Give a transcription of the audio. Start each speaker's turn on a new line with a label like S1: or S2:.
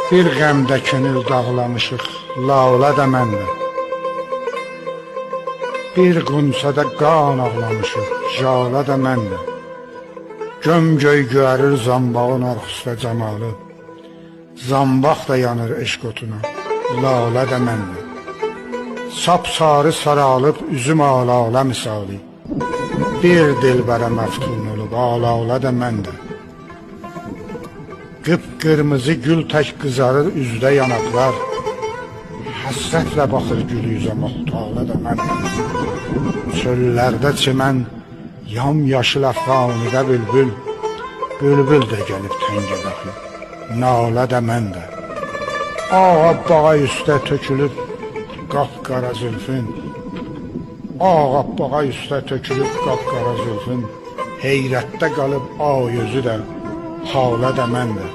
S1: Bir qəmdə könül dağlamışıq, laola da məndə. Bir qunsada qan ağlamışıq, jala da məndə. Göm-göy göyərir zambağın arxüsdə camalı. Zambaq da yanır eşq otuna, lalə də məndə. Sap-sarı saralıb üzüm ala-ala misali. Bir dilbərə məftun olub, ala-ala da məndə. Qıp-qırmızı gül tək qızarır üzdə yanaqlar. Həsrətlə baxır gül yüzə muhtala da məndə. Çöllərdə çimən yam-yaşıl əfqanidə bülbül. Bülbül də gəlib təngə baxıb, nalə də məndə. Ağabbağa üstə tökülüb qapqara zülfün. Ağabbağa üstə tökülüb qapqara zülfün. Heyrətdə qalıb ağ gözü də, halə də məndə.